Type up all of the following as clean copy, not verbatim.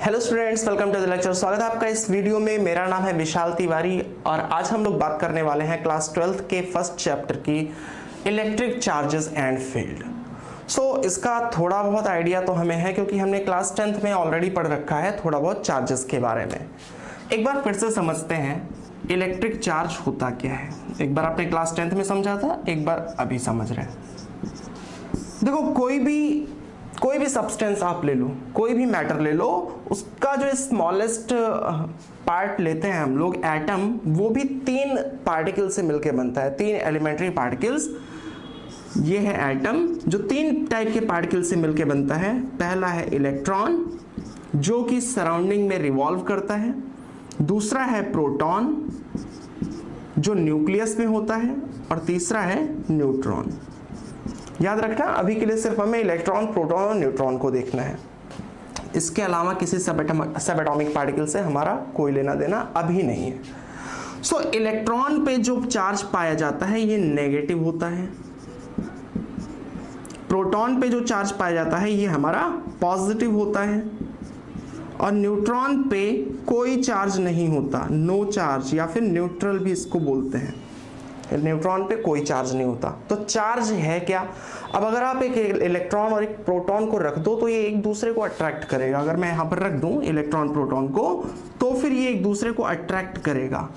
Hello students, welcome to the lecture. स्वागत है आपका इस वीडियो में। मेरा नाम है विशाल तिवारी और आज हम लोग बात करने वाले हैं क्लास 12th के फर्स्ट चैप्टर की इलेक्ट्रिक चार्जेस एंड फील्ड। इसका थोड़ा बहुत आइडिया तो हमें है क्योंकि हमने क्लास 10th में ऑलरेडी पढ़ रखा है थोड़ा बहुत चार्जेस के बारे में। एक बार फिर से समझते हैं इलेक्ट्रिक चार्ज होता क्या है। एक बार आपने क्लास 10th में समझा था, एक बार अभी समझ रहे हैं। देखो, कोई भी सब्सटेंस आप ले लो, कोई भी मैटर ले लो, उसका जो स्मॉलेस्ट पार्ट लेते हैं हम लोग, एटम, वो भी 3 पार्टिकल से मिलकर बनता है, 3 एलिमेंट्री पार्टिकल्स। ये है एटम जो 3 टाइप के पार्टिकल से मिलकर बनता है। पहला है इलेक्ट्रॉन जो कि सराउंडिंग में रिवॉल्व करता है। दूसरा है प्रोटॉन जो न्यूक्लियस में होता है और तीसरा है न्यूट्रॉन। याद रखना, अभी के लिए सिर्फ हमें इलेक्ट्रॉन, प्रोटॉन और न्यूट्रॉन को देखना है। इसके अलावा किसी सब एटॉमिक पार्टिकल से हमारा कोई लेना देना अभी नहीं है। इलेक्ट्रॉन पे जो चार्ज पाया जाता है ये नेगेटिव होता है। प्रोटॉन पे जो चार्ज पाया जाता है ये हमारा पॉजिटिव होता है और न्यूट्रॉन पे कोई चार्ज नहीं होता, नो चार्ज, या फिर न्यूट्रल भी इसको बोलते हैं। न्यूट्रॉन पे कोई चार्ज नहीं होता। तो चार्ज है क्या? अब अगर आप एक इलेक्ट्रॉन और एक प्रोटॉन को रख दो तो ये एक दूसरे को अट्रैक्ट करेगा। अगर मैं यहां पर रख दूं इलेक्ट्रॉन प्रोटॉन को तो फिर ये एक दूसरे को अट्रैक्ट करेगा।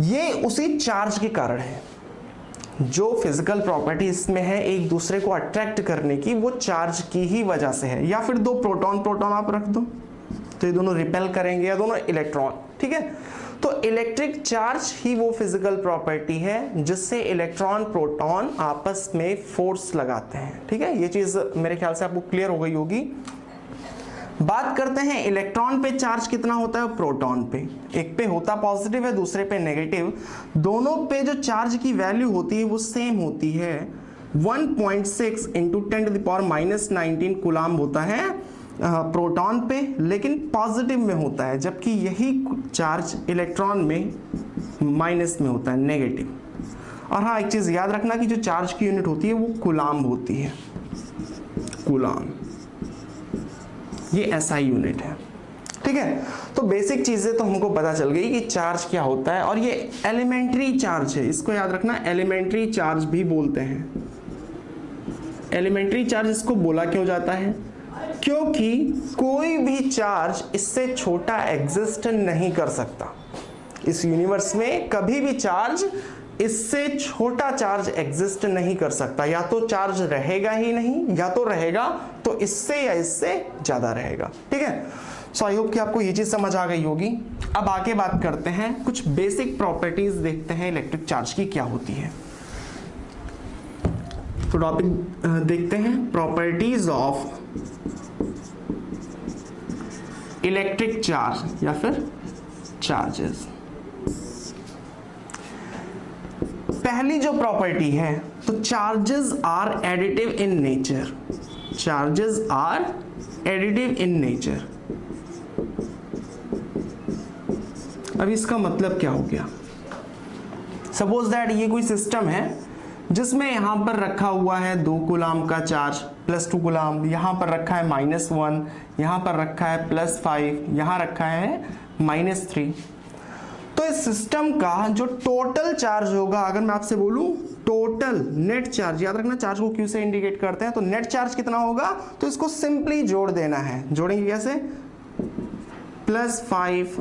ये उसी चार्ज के कारण है। जो फिजिकल प्रॉपर्टी इसमें है एक दूसरे को अट्रैक्ट करने की, वो चार्ज की ही वजह से है। या फिर 2 प्रोटॉन आप रख दो तो ये दोनों रिपेल करेंगे, या दोनों इलेक्ट्रॉन। ठीक है, तो इलेक्ट्रिक चार्ज ही वो फिजिकल प्रॉपर्टी है जिससे इलेक्ट्रॉन प्रोटॉन आपस में फोर्स लगाते हैं। ठीक है, ये चीज मेरे ख्याल से आपको क्लियर हो गई होगी। बात करते हैं इलेक्ट्रॉन पे चार्ज कितना होता है, प्रोटॉन पे। एक पे होता पॉजिटिव है, दूसरे पे नेगेटिव। दोनों पे जो चार्ज की वैल्यू होती है वो सेम होती है। 1.6 × 10⁻⁻19 कूलाम होता है प्रोटॉन पे, लेकिन पॉजिटिव में होता है, जबकि यही चार्ज इलेक्ट्रॉन में माइनस में होता है, नेगेटिव। और हाँ, एक चीज याद रखना कि जो चार्ज की यूनिट होती है वो कूलाम होती है। कूलाम ये एसआई यूनिट है। ठीक है, तो बेसिक चीजें तो हमको पता चल गई कि चार्ज क्या होता है। और ये एलिमेंट्री चार्ज है, इसको याद रखना, एलिमेंट्री चार्ज भी बोलते हैं। एलिमेंट्री चार्ज इसको बोला क्यों जाता है? क्योंकि कोई भी चार्ज इससे छोटा एग्जिस्ट नहीं कर सकता। इस यूनिवर्स में कभी भी चार्ज इससे छोटा चार्ज एग्जिस्ट नहीं कर सकता। या तो चार्ज रहेगा ही नहीं, या तो रहेगा तो इससे या इससे ज्यादा रहेगा। ठीक है, सो आई होप कि आपको ये चीज समझ आ गई होगी। अब आगे बात करते हैं, कुछ बेसिक प्रॉपर्टीज देखते हैं इलेक्ट्रिक चार्ज की क्या होती है। तो टॉपिक देखते हैं, प्रॉपर्टीज ऑफ इलेक्ट्रिक चार्ज या फिर चार्जेस। पहली जो प्रॉपर्टी है, तो charges are additive in nature. Charges are additive in nature. अब इसका मतलब क्या हो गया? सपोज दैट ये कोई सिस्टम है जिसमें यहां पर रखा हुआ है 2 कूलाम का चार्ज प्लस 2 कूलाम, यहां पर रखा है -1, यहां पर रखा है +5, यहां रखा है -3। तो इस सिस्टम का जो टोटल चार्ज होगा, अगर मैं आपसे बोलूं टोटल नेट चार्ज, याद रखना चार्ज को क्यू से इंडिकेट करते हैं, तो नेट चार्ज कितना होगा? तो इसको सिंपली जोड़ देना है। जोड़ेंगे कैसे? +5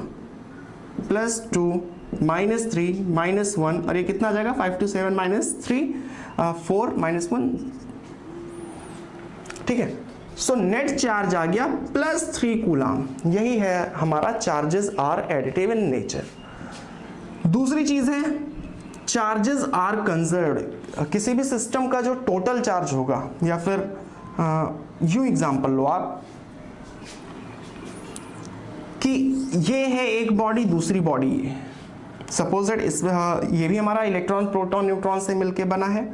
+2 -3 -1, और ये कितना आ जाएगा? 5 to 7 -3 4 -1। ठीक है, सो नेट चार्ज आ गया +3 कूलाम। यही है हमारा charges are additive in nature. दूसरी चीज है चार्जेस आर कंजर्व्ड। किसी भी सिस्टम का जो टोटल चार्ज होगा, या फिर यूं एग्जांपल लो आप कि ये है एक बॉडी, दूसरी बॉडी है। सपोज दैट ये भी हमारा इलेक्ट्रॉन, प्रोटॉन, न्यूट्रॉन से मिलके बना है,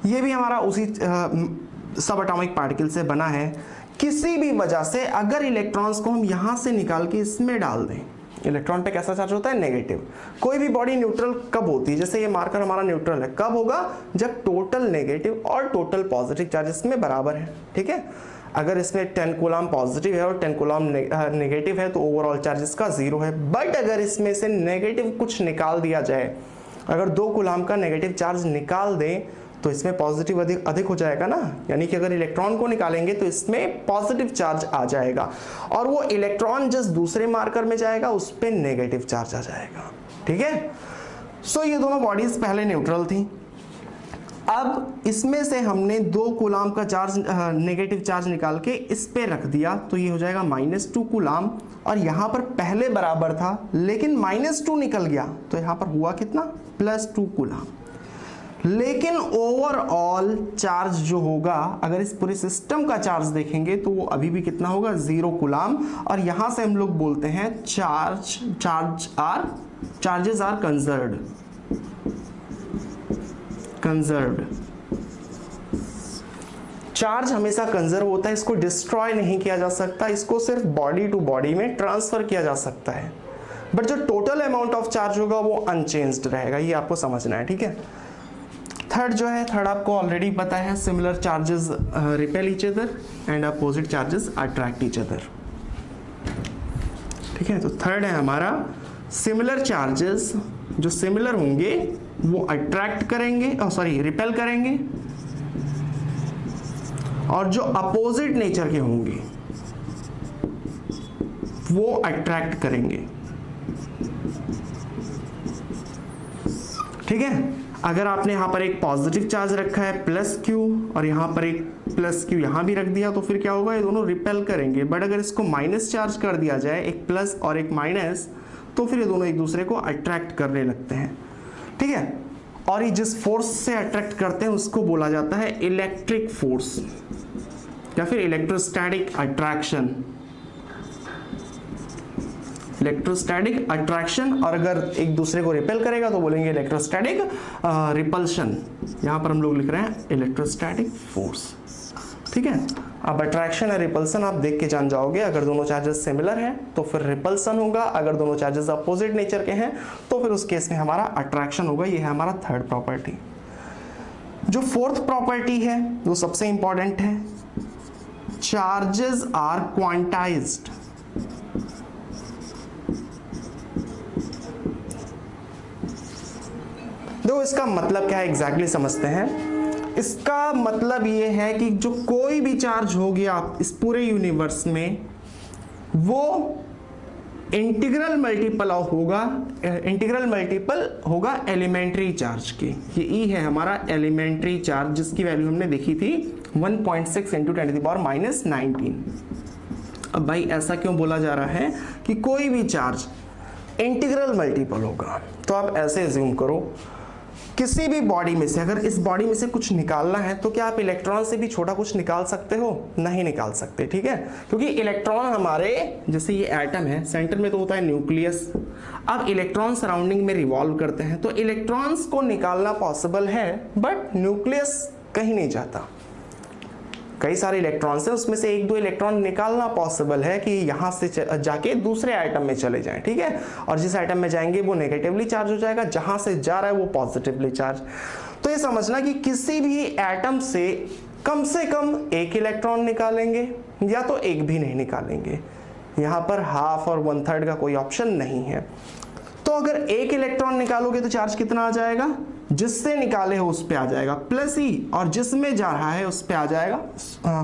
ये भी हमारा उसी सब एटॉमिक पार्टिकल से बना है। किसी भी वजह से अगर इलेक्ट्रॉन्स को हम यहां से निकाल के इसमें डाल दें, इलेक्ट्रॉन पे कैसा चार्ज होता है? नेगेटिव। कोई भी बॉडी न्यूट्रल कब होती है? जैसे ये मार्कर हमारा न्यूट्रल है, कब होगा? जब टोटल नेगेटिव और टोटल पॉजिटिव चार्ज इसमें बराबर है। ठीक है, अगर इसमें 10 कूलम पॉजिटिव है और 10 कूलम नेगेटिव है तो ओवरऑल चार्ज इसका 0 है। बट अगर इसमें से नेगेटिव कुछ निकाल दिया जाए, अगर 2 कूलम का नेगेटिव चार्ज निकाल दें तो इसमें पॉजिटिव अधिक हो जाएगा ना, यानी कि अगर इलेक्ट्रॉन को निकालेंगे तो इसमें पॉजिटिव चार्ज आ जाएगा और वो इलेक्ट्रॉन जिस दूसरे मार्कर में जाएगा उस पर नेगेटिव चार्ज आ जाएगा। ठीक है, सो ये दोनों बॉडीज पहले न्यूट्रल थी। अब इसमें से हमने 2 कूलम का चार्ज नेगेटिव चार्ज निकाल के इस पे रख दिया तो ये हो जाएगा -2 कूलम, और यहाँ पर पहले बराबर था लेकिन -2 निकल गया तो यहाँ पर हुआ कितना, +2 कूलम। लेकिन ओवरऑल चार्ज जो होगा, अगर इस पूरे सिस्टम का चार्ज देखेंगे तो वो अभी भी कितना होगा, 0 कूलम। और यहां से हम लोग बोलते हैं चार्जेस आर कंजर्व्ड। चार्ज हमेशा कंजर्व होता है, इसको डिस्ट्रॉय नहीं किया जा सकता, इसको सिर्फ बॉडी टू बॉडी में ट्रांसफर किया जा सकता है। बट जो टोटल अमाउंट ऑफ चार्ज होगा वो अनचेंज्ड रहेगा, ये आपको समझना है। ठीक है, थर्ड जो है, थर्ड आपको ऑलरेडी पता है, similar charges repel each other and opposite charges attract each other. ठीक है, तो थर्ड है हमारा सिमिलर चार्जेस, जो सिमिलर होंगे वो अट्रैक्ट करेंगे, रिपेल करेंगे, और जो अपोजिट नेचर के होंगे वो अट्रैक्ट करेंगे। ठीक है, अगर आपने यहां पर एक पॉजिटिव चार्ज रखा है +Q और यहां पर एक +Q यहां भी रख दिया तो फिर क्या होगा, ये दोनों रिपेल करेंगे। बट अगर इसको माइनस चार्ज कर दिया जाए, एक प्लस और एक माइनस, तो फिर ये दोनों एक दूसरे को अट्रैक्ट करने लगते हैं। ठीक है, और ये जिस फोर्स से अट्रैक्ट करते हैं उसको बोला जाता है इलेक्ट्रिक फोर्स या फिर इलेक्ट्रोस्टैटिक अट्रैक्शन। इलेक्ट्रोस्टैटिक अट्रैक्शन, और अगर एक दूसरे को रिपेल करेगा तो बोलेंगे इलेक्ट्रोस्टैटिक रिपल्शन। यहां पर हम लोग लिख रहे हैं इलेक्ट्रोस्टैटिक फोर्स। ठीक है, अब अट्रैक्शन और रिपल्सन आप देख के जान जाओगे। अगर दोनों चार्जेस सिमिलर हैं तो फिर रिपल्सन होगा, अगर दोनों चार्जेस अपोजिट नेचर के हैं तो फिर उस केस में हमारा अट्रैक्शन होगा। ये है हमारा थर्ड प्रॉपर्टी। जो फोर्थ प्रॉपर्टी है वो सबसे इंपॉर्टेंट है, चार्जेस आर क्वांटाइज्ड। देखो इसका मतलब क्या है एग्जैक्टली समझते हैं। इसका मतलब ये है कि जो कोई भी चार्ज हो गया इस पूरे यूनिवर्स में वो इंटीग्रल मल्टीपल होगा एलिमेंट्री चार्ज के। ये ई है हमारा एलिमेंट्री चार्ज, जिसकी वैल्यू हमने देखी थी 1.6 × 10⁻⁹। अब भाई ऐसा क्यों बोला जा रहा है कि कोई भी चार्ज इंटीग्रल मल्टीपल होगा, तो आप ऐसे अज्यूम करो किसी भी बॉडी में से, अगर इस बॉडी में से कुछ निकालना है तो क्या आप इलेक्ट्रॉन से भी छोटा कुछ निकाल सकते हो? नहीं निकाल सकते। ठीक है, क्योंकि इलेक्ट्रॉन हमारे, जैसे ये एटम है, सेंटर में तो होता है न्यूक्लियस। अब इलेक्ट्रॉन सराउंडिंग में रिवॉल्व करते हैं तो इलेक्ट्रॉन्स को निकालना पॉसिबल है, बट न्यूक्लियस कहीं नहीं जाता। कई सारे इलेक्ट्रॉन्स हैं, उसमें से 1-2 इलेक्ट्रॉन निकालना पॉसिबल है कि यहां से जाके दूसरे एटम में चले जाएं। ठीक है, और जिस एटम में जाएंगे वो नेगेटिवली चार्ज हो जाएगा, जहां से जा रहा है वो पॉजिटिवली चार्ज। तो ये समझना कि किसी भी एटम से कम 1 इलेक्ट्रॉन निकालेंगे या तो एक भी नहीं निकालेंगे। यहां पर हाफ और 1/3 का कोई ऑप्शन नहीं है। तो अगर 1 इलेक्ट्रॉन निकालोगे तो चार्ज कितना आ जाएगा, जिससे निकाले हो उस पे आ जाएगा +E, और जिसमें जा रहा है उस पे आ जाएगा,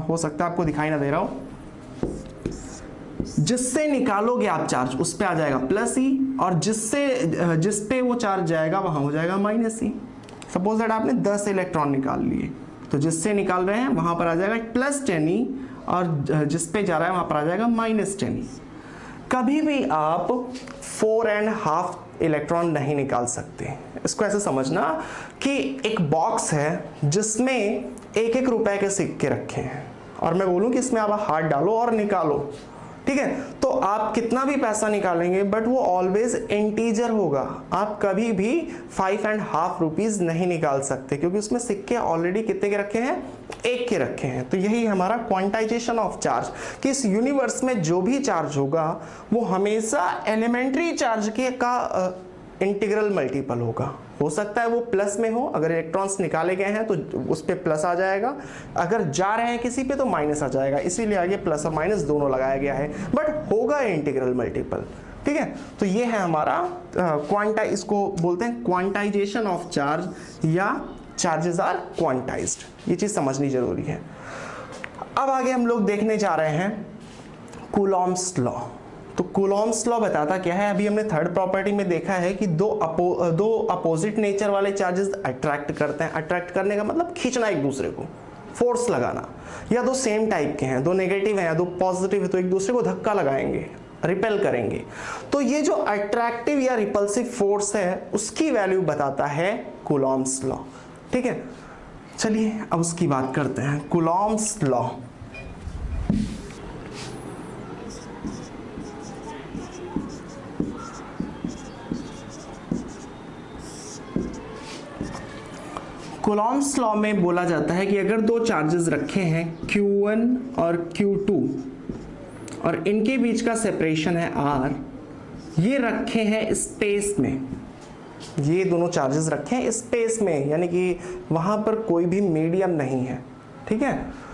हो सकता है आपको दिखाई ना दे रहा हो, जिससे निकालोगे आप चार्ज उस पे आ जाएगा +E, और जिस पे वो चार्ज जाएगा वहां हो जाएगा -E। सपोज दैट आपने 10 इलेक्ट्रॉन निकाल लिए, तो जिससे निकाल रहे हैं वहां पर आ जाएगा +10E, और जिस पे जा रहा है वहां पर आ जाएगा -10E। कभी भी आप 4.5 इलेक्ट्रॉन नहीं निकाल सकते। इसको ऐसे समझना कि एक बॉक्स है जिसमें 1-1 रुपए के सिक्के रखे हैं, और मैं बोलूं कि इसमें आप हाथ डालो और निकालो, ठीक है, तो आप कितना भी पैसा निकालेंगे बट वो ऑलवेज इंटीजर होगा। आप कभी भी 5.5 रुपीज नहीं निकाल सकते, क्योंकि उसमें सिक्के ऑलरेडी कितने के रखे हैं, 1 के रखे हैं। तो यही हमारा क्वांटाइजेशन ऑफ चार्ज, कि इस यूनिवर्स में जो भी चार्ज होगा वो हमेशा एलिमेंट्री चार्ज के का इंटीग्रल मल्टीपल होगा। हो सकता है वो प्लस में हो, अगर इलेक्ट्रॉन्स निकाले गए हैं तो उस पे प्लस आ जाएगा, अगर जा रहे हैं किसी पे तो माइनस आ जाएगा, इसीलिए आगे प्लस और माइनस दोनों लगाया गया है, बट होगा इंटीग्रल मल्टीपल। ठीक है, तो ये है हमारा इसको बोलते हैं क्वांटाइजेशन ऑफ चार्ज या चार्जेस आर क्वांटाइज्ड। ये चीज समझनी जरूरी है। अब आगे हम लोग देखने जा रहे हैं कूलॉम्स लॉ। तो कूलॉम्स लॉ बताता क्या है, अभी हमने थर्ड प्रॉपर्टी में देखा है कि दो अपोजिट नेचर वाले चार्जेस अट्रैक्ट करते हैं। अट्रैक्ट करने का मतलब खींचना एक दूसरे को, फोर्स लगाना, या दो सेम टाइप के हैं, दो नेगेटिव हैं या दो पॉजिटिव है तो एक दूसरे को धक्का लगाएंगे, रिपेल करेंगे। तो ये जो अट्रैक्टिव या रिपल्सिव फोर्स है उसकी वैल्यू बताता है कूलॉम्स लॉ। ठीक है, चलिए अब उसकी बात करते हैं। कूलॉम्स लॉ कूलॉम्स लॉ में बोला जाता है कि अगर दो चार्जेस रखे हैं Q1 और Q2 और इनके बीच का सेपरेशन है R, ये रखे हैं स्पेस में, ये दोनों चार्जेस रखे हैं स्पेस में, यानी कि वहां पर कोई भी मीडियम नहीं है। ठीक है,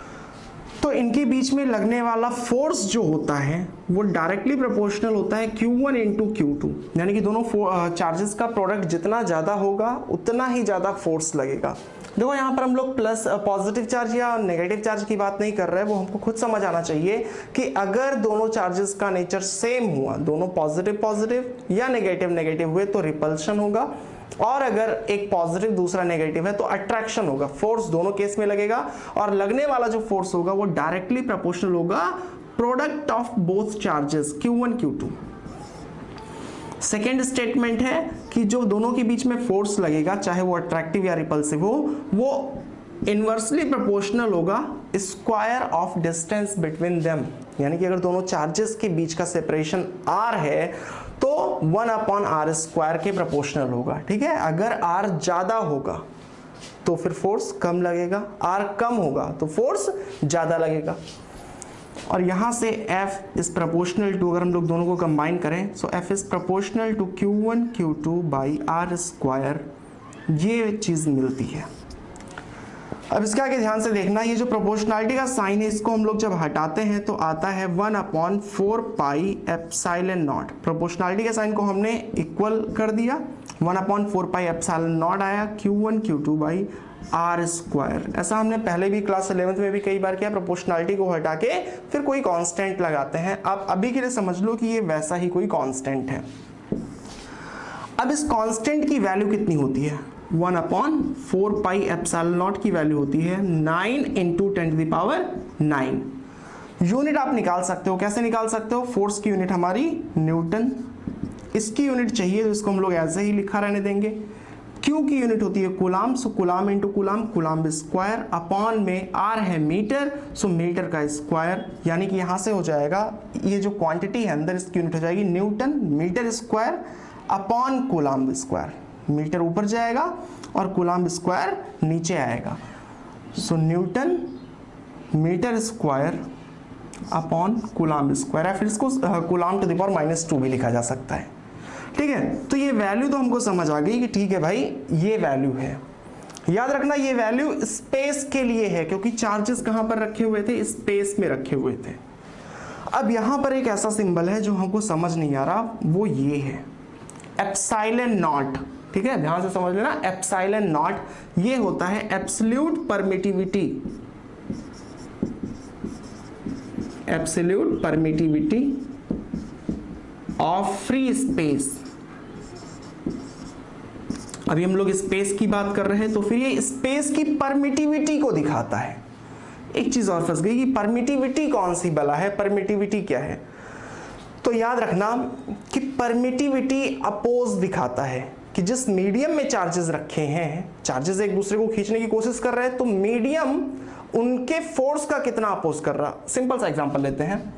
तो इनके बीच में लगने वाला फोर्स जो होता है वो डायरेक्टली प्रोपोर्शनल होता है Q1 इंटू Q2, यानी कि दोनों चार्जेस का प्रोडक्ट जितना ज़्यादा होगा उतना ही ज़्यादा फोर्स लगेगा। देखो यहाँ पर हम लोग प्लस पॉजिटिव चार्ज या नेगेटिव चार्ज की बात नहीं कर रहे हैं, वो हमको खुद समझ आना चाहिए कि अगर दोनों चार्जेस का नेचर सेम हुआ, दोनों पॉजिटिव पॉजिटिव या नेगेटिव नेगेटिव हुए तो रिपल्शन होगा, और अगर एक पॉजिटिव दूसरा नेगेटिव है तो अट्रैक्शन होगा। फोर्स दोनों केस में लगेगा और लगने वाला जो फोर्स होगा वो डायरेक्टली प्रोपोर्शनल होगा product of both charges Q1 Q2। Second statement है कि जो दोनों के बीच में फोर्स लगेगा, चाहे वो अट्रैक्टिव या रिपल्सिव हो, वो इनवर्सली प्रोपोर्शनल होगा square of distance between them, यानी कि अगर दोनों चार्जेस के बीच का सेपरेशन R है तो 1/r² के प्रोपोर्शनल होगा। ठीक है, अगर R ज्यादा होगा तो फिर फोर्स कम लगेगा, R कम होगा तो फोर्स ज्यादा लगेगा। और यहां से F इज प्रोपोर्शनल टू, अगर हम लोग दोनों को कंबाइन करें so F is proportional to Q1 Q2 by R², ये चीज मिलती है। अब इसके आगे ध्यान से देखना, ये जो प्रोपोर्शनलिटी का साइन है इसको हम लोग जब हटाते हैं तो आता है 1/4 पाई एप्सिलॉन नॉट। प्रोपोर्शनलिटी के साइन को हमने इक्वल कर दिया, 1/4 पाई एप्सिलॉन नॉट आया Q1 Q2 बाई R²। ऐसा हमने पहले भी क्लास 11th में भी कई बार किया, प्रोपोर्शनलिटी को हटा के फिर कोई कांस्टेंट लगाते हैं। आप अभी के लिए समझ लो कि ये वैसा ही कोई कांस्टेंट है। अब इस कांस्टेंट की वैल्यू कितनी होती है, 1/4 पाई एप्सिलॉन नॉट की वैल्यू होती है 9 इंटू 10⁹। यूनिट आप निकाल सकते हो, कैसे निकाल सकते हो, फोर्स की यूनिट हमारी न्यूटन, इसकी यूनिट चाहिए तो इसको हम लोग ऐसे ही लिखा रहने देंगे। क्यू की यूनिट होती है coulomb, so coulomb into coulomb, coulomb square, upon में आर है मीटर, सो मीटर का स्क्वायर, यानी कि यहां से हो जाएगा ये जो क्वांटिटी है अंदर इसकी यूनिट हो जाएगी newton metre square upon coulomb square. Metre ऊपर जाएगा और कूलाम स्क्वायर नीचे आएगा, so newton metre square upon coulomb square है। फिर इसको कूलाम टू द पावर -2 भी लिखा जा सकता है। ठीक है, तो ये वैल्यू तो हमको समझ आ गई कि ठीक है भाई ये वैल्यू है। याद रखना ये वैल्यू स्पेस के लिए है, क्योंकि चार्जेस कहां पर रखे हुए थे, स्पेस में रखे हुए थे। अब यहां पर एक ऐसा सिंबल है जो हमको समझ नहीं आ रहा, वो ये है एप्सिलॉन नॉट। ठीक है, ध्यान से समझ लेना, एप्सिलॉन नॉट ये होता है absolute permittivity, absolute permittivity of free space. अभी हम लोग स्पेस की बात कर रहे हैं तो फिर ये स्पेस की परमिटिविटी को दिखाता है। एक चीज और फंस गई कि परमिटिविटी कौन सी बला है, परमिटिविटी क्या है, तो याद रखना कि परमिटिविटी अपोज दिखाता है कि जिस मीडियम में चार्जेस रखे हैं, चार्जेस एक दूसरे को खींचने की कोशिश कर रहे हैं, तो मीडियम उनके फोर्स का कितना अपोज कर रहा। सिंपल सा एग्जांपल लेते हैं,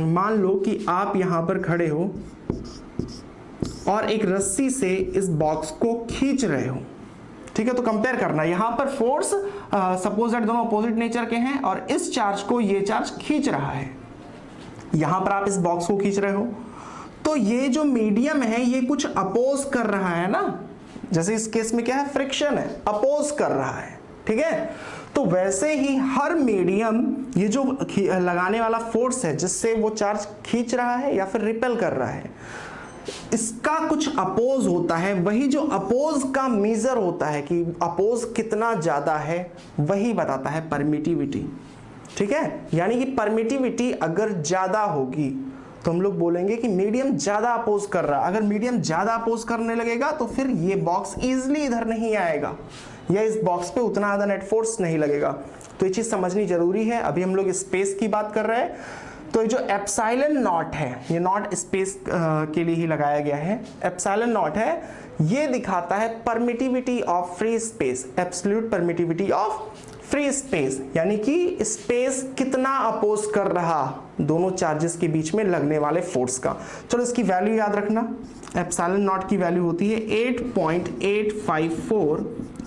मान लो कि आप यहां पर खड़े हो और एक रस्सी से इस बॉक्स को खींच रहे हो। ठीक है, तो कंपेयर करना, यहां पर फोर्स सपोज दैट दोनों अपोजिट नेचर के हैं और इस चार्ज को ये चार्ज खींच रहा है, यहां पर आप इस बॉक्स को खींच रहे हो, तो ये जो मीडियम है ये कुछ अपोज कर रहा है ना, जैसे इस केस में क्या है, फ्रिक्शन है, अपोज कर रहा है, ठीक है। तो वैसे ही हर मीडियम ये जो लगाने वाला फोर्स है जिससे वो चार्ज खींच रहा है या फिर रिपेल कर रहा है, इसका कुछ अपोज होता है। वही जो अपोज का मेजर होता है कि अपोज कितना ज्यादा है, वही बताता है परमिटिविटी, ठीक है। यानी कि परमिटिविटी अगर ज्यादा होगी तो हम लोग बोलेंगे कि मीडियम ज्यादा अपोज कर रहा है। अगर मीडियम ज्यादा अपोज करने लगेगा तो फिर ये बॉक्स इजीली इधर नहीं आएगा या इस बॉक्स पे उतना ज्यादा नेट फोर्स नहीं लगेगा। तो ये चीज समझनी जरूरी है। अभी हम लोग स्पेस की बात कर रहे हैं, तो जो एप्सिलॉन नॉट है, ये नॉट स्पेस के लिए ही लगाया गया है, एप्सिलॉन नॉट है, ये दिखाता है permittivity of free space, absolute permittivity of free space, यानी कि स्पेस कितना अपोज कर रहा दोनों चार्जेस के बीच में लगने वाले फोर्स का। चलो इसकी वैल्यू याद रखना, एप्सिलॉन नॉट की वैल्यू होती है 8.854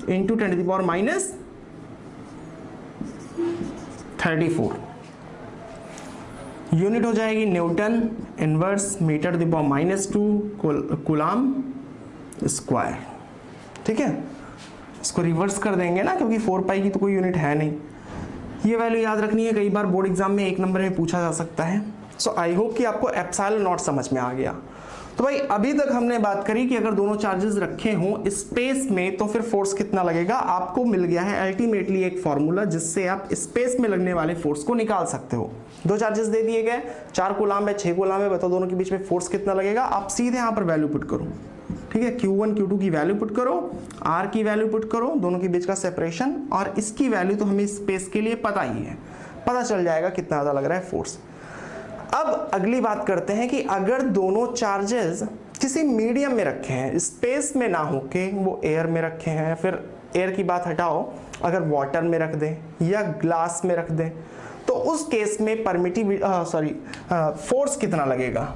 इंटू 10⁻34, यूनिट हो जाएगी newton inverse metre the power -2 coulomb square, ठीक है। इसको रिवर्स कर देंगे ना, क्योंकि 4 पाई की तो कोई यूनिट है नहीं। ये वैल्यू याद रखनी है, कई बार बोर्ड एग्जाम में 1 नंबर में पूछा जा सकता है। सो आई होप कि आपको एप्सिलॉन नॉट समझ में आ गया। तो भाई अभी तक हमने बात करी कि अगर दोनों चार्जेस रखे हों स्पेस में तो फिर फोर्स कितना लगेगा। आपको मिल गया है अल्टीमेटली एक फॉर्मूला जिससे आप स्पेस में लगने वाले फोर्स को निकाल सकते हो। दो चार्जेस दे दिए गए, 4 कूलम है 6 कूलम है, बताओ दोनों के बीच में फोर्स कितना लगेगा। आप सीधे यहाँ पर वैल्यू पुट करो, ठीक है। Q1 Q2 की वैल्यू पुट करो, R की वैल्यू पुट करो, दोनों के बीच का सेपरेशन, और इसकी वैल्यू तो हमें स्पेस के लिए पता ही है, पता चल जाएगा कितना ज़्यादा लग रहा है फोर्स। अब अगली बात करते हैं कि अगर दोनों चार्जेस किसी मीडियम में रखे हैं, स्पेस में ना होके वो एयर में रखे हैं, फिर एयर की बात हटाओ, अगर वाटर में रख दें या ग्लास में रख दें, तो उस केस में फोर्स कितना लगेगा।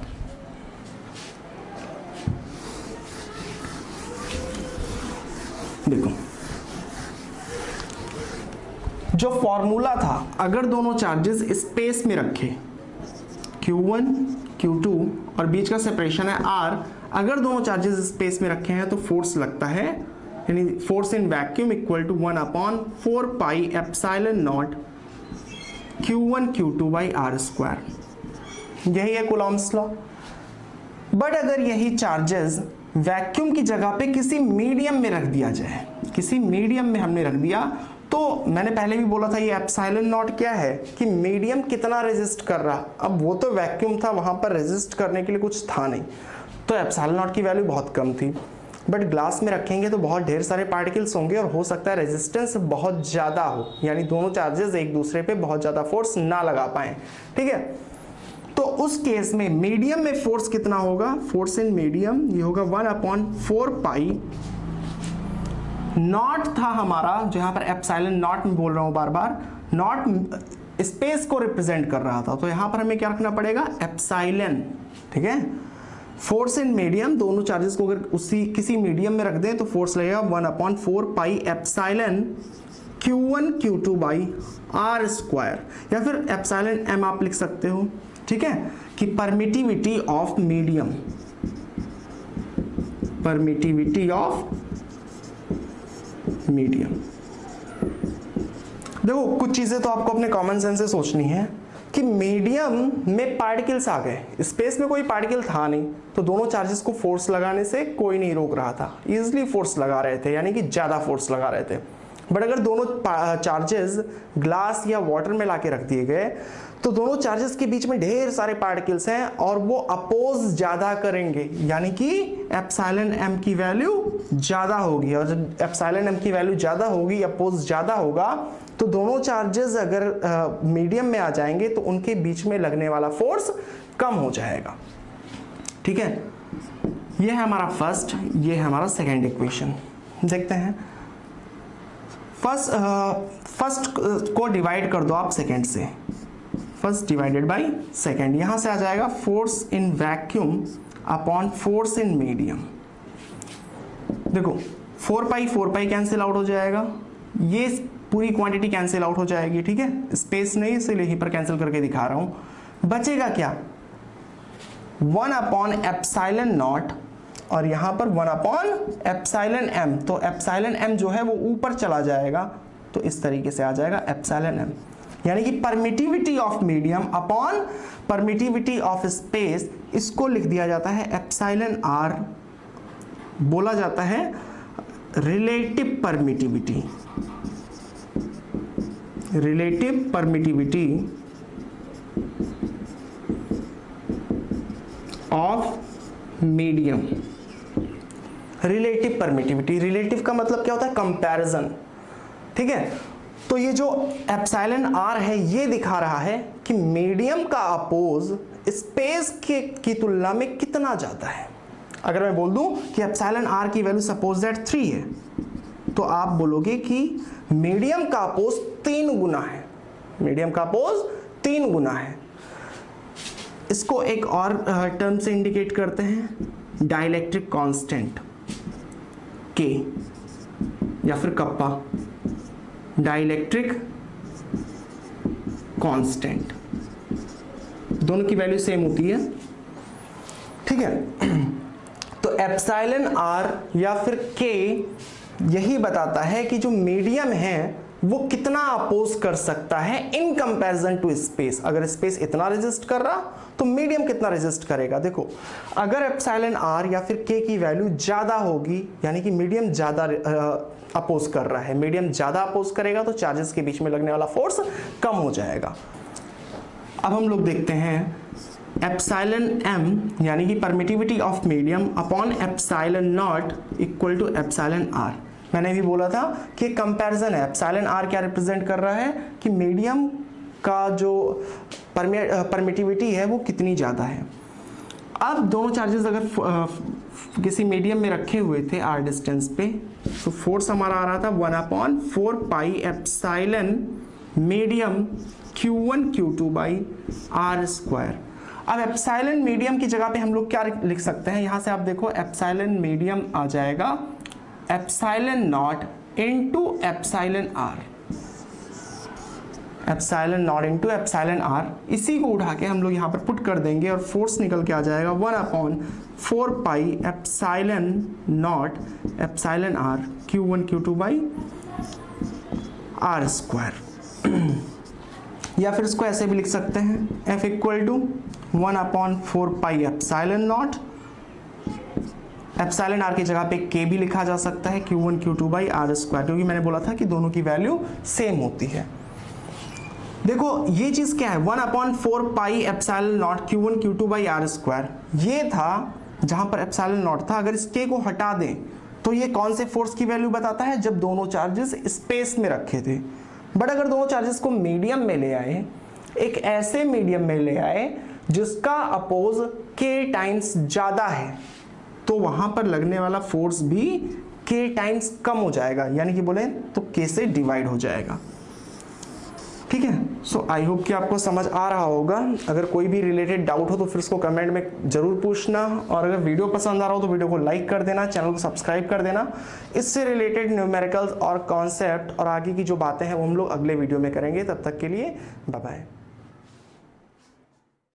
देखो जो फॉर्मूला था, अगर दोनों चार्जेस स्पेस में रखे Q1 Q2 और बीच का सेपरेशन है R, अगर दोनों चार्जेस स्पेस में रखे हैं तो फोर्स लगता है, यानी force in vacuum equal to 1/4 pi epsilon naught Q1 Q2 by R square. यही है कूलॉम्स लॉ। बट अगर यही चार्जेस वैक्यूम की जगह पे किसी मीडियम में रख दिया जाए, किसी मीडियम में हमने रख दिया, तो मैंने पहले भी बोला था ये एप्सिलॉन नॉट क्या है कि मीडियम कितना रेजिस्ट कर रहा। अब वो तो वैक्यूम था, वहां पर रेजिस्ट करने के लिए कुछ था नहीं, तो एप्सिलॉन नॉट की वैल्यू बहुत कम थी। बट ग्लास में रखेंगे तो बहुत ढेर सारे पार्टिकल्स होंगे और हो सकता है रेजिस्टेंस बहुत ज़्यादा हो, यानी दोनों चार्जेस एक दूसरे पे बहुत ज़्यादा फोर्स ना लगा पाए, ठीक है। तो उस केस में मीडियम में फोर्स कितना होगा, फोर्स इन मीडियम ये होगा 1/4 पाई, नॉट था हमारा जो यहाँ पर एप्सिलॉन नॉट में बोल रहा हूँ बार बार, नॉट स्पेस को रिप्रेजेंट कर रहा था, तो यहाँ पर हमें क्या रखना पड़ेगा, एप्सिलॉन, ठीक है। फोर्स इन मीडियम, दोनों चार्जेस को अगर उसी किसी मीडियम में रख दें तो फोर्स लगेगा 1/4 pi epsilon Q1 Q2 by R square, या फिर एप्सिलॉन M आप लिख सकते हो, ठीक है, कि permittivity of medium, permittivity of medium. देखो कुछ चीजें तो आपको अपने कॉमन सेंस से सोचनी है कि मीडियम में पार्टिकल्स आ गए, स्पेस में कोई पार्टिकल था नहीं, तो दोनों चार्जेस को फोर्स लगाने से कोई नहीं रोक रहा था, इजिली फोर्स लगा रहे थे, यानी कि ज्यादा फोर्स लगा रहे थे। बट अगर दोनों चार्जेस ग्लास या वाटर में लाके रख दिए गए तो दोनों चार्जेस के बीच में ढेर सारे पार्टिकल्स हैं और वो अपोज ज्यादा करेंगे, यानी कि एप्सिलॉन M की वैल्यू ज्यादा होगी, और जब एप्सिलॉन M की वैल्यू ज्यादा होगी, अपोज ज्यादा होगा, तो दोनों चार्जेस अगर मीडियम में आ जाएंगे तो उनके बीच में लगने वाला फोर्स कम हो जाएगा, ठीक है। ये है हमारा फर्स्ट, ये है हमारा सेकेंड इक्वेशन। देखते हैं, फर्स्ट को डिवाइड कर दो आप सेकेंड से, फर्स्ट डिवाइडेड बाय सेकेंड, यहां से आ जाएगा force in vacuum upon force in medium. देखो 4 पाई कैंसिल आउट हो जाएगा, ये पूरी क्वांटिटी कैंसिल आउट हो जाएगी, ठीक है, स्पेस नहीं इसलिए यहीं पर कैंसिल करके दिखा रहा हूं। बचेगा क्या, 1 अपॉन एप्सिलॉन नॉट और यहां पर 1 अपॉन एप्सिलॉन एम। तो एप्सिलॉन एम जो है वो ऊपर चला जाएगा, तो इस तरीके से आ जाएगा एप्सिलॉन एम, यानी कि permittivity of medium upon permittivity of space, इसको लिख दिया जाता है एप्सिलॉन आर, बोला जाता है relative permittivity, relative permittivity of medium. Relative permittivity, relative का मतलब क्या होता है? कंपैरिजन, ठीक है। तो ये जो एप्सिलॉन आर है ये दिखा रहा है कि मीडियम का अपोज स्पेस की तुलना में कितना ज्यादा है। अगर मैं बोल दूं कि एप्सिलॉन आर की वैल्यू सपोज दैट 3 है, तो आप बोलोगे कि मीडियम का अपोज 3 गुना है, मीडियम का अपोज 3 गुना है। इसको एक और टर्म से इंडिकेट करते हैं, डाइलेक्ट्रिक कांस्टेंट के या फिर कप्पा, डाइलेक्ट्रिक कांस्टेंट, दोनों की वैल्यू सेम होती है, ठीक है। तो एप्सिलॉन आर या फिर के यही बताता है कि जो मीडियम है वो कितना अपोज कर सकता है इन कंपैरिजन टू स्पेस। अगर स्पेस इतना रेजिस्ट कर रहा तो मीडियम कितना रेजिस्ट करेगा। देखो, अगर एप्सिलॉन आर या फिर के की वैल्यू ज्यादा होगी, यानी कि मीडियम ज्यादा अपोज कर रहा है, मीडियम ज्यादा अपोज करेगा तो चार्जेस के बीच में लगने वाला फोर्स कम हो जाएगा। अब हम लोग देखते हैं एप्सिलॉन एम यानी कि permittivity of medium upon epsilon naught equal to epsilon R. मैंने भी बोला था कि कंपैरिजन है। एप्सिलॉन आर क्या रिप्रेजेंट कर रहा है कि मीडियम का जो परमिटिविटी है वो कितनी ज़्यादा है। अब दोनों चार्जेस अगर किसी मीडियम में रखे हुए थे आर डिस्टेंस पे, तो फोर्स हमारा आ रहा था 1/4 pi epsilon medium Q1 Q2 by R square. अब एप्सिलॉन मीडियम की जगह पे हम लोग क्या लिख सकते हैं? यहां से आप देखो एप्सिलॉन मीडियम आ जाएगा epsilon naught into epsilon R, epsilon naught into epsilon R. इसी को उठा के हम लोग यहाँ पर पुट कर देंगे और फोर्स निकल के आ जाएगा 1/4 pi epsilon naught epsilon R Q1 Q2 by R square. या फिर इसको ऐसे भी लिख सकते हैं F equal to 1/4 pi epsilon naught, epsilon R की जगह पे K भी लिखा जा सकता है Q1 Q2 by R square, क्योंकि मैंने बोला था कि दोनों की वैल्यू सेम होती है। देखो ये चीज क्या है, 1/4 pi epsilon naught Q1 Q2 by R square, ये था जहां पर एप्सिलॉन नॉट था। अगर इस K को हटा दें तो ये कौन से फोर्स की वैल्यू बताता है? जब दोनों चार्जेस स्पेस में रखे थे। बट अगर दोनों चार्जेस को मीडियम में ले आए, एक ऐसे मीडियम में ले आए जिसका अपोज K टाइम्स ज्यादा है, तो वहां पर लगने वाला फोर्स भी K टाइम्स कम हो जाएगा, यानी कि बोले तो K से डिवाइड हो जाएगा। ठीक है, सो आई होप कि आपको समझ आ रहा होगा। अगर कोई भी रिलेटेड डाउट हो तो फिर उसको कमेंट में जरूर पूछना, और अगर वीडियो पसंद आ रहा हो तो वीडियो को लाइक कर देना, चैनल को सब्सक्राइब कर देना। इससे रिलेटेड न्यूमेरिकल्स और कॉन्सेप्ट और आगे की जो बातें हैं वो हम लोग अगले वीडियो में करेंगे। तब तक के लिए बाय बाय।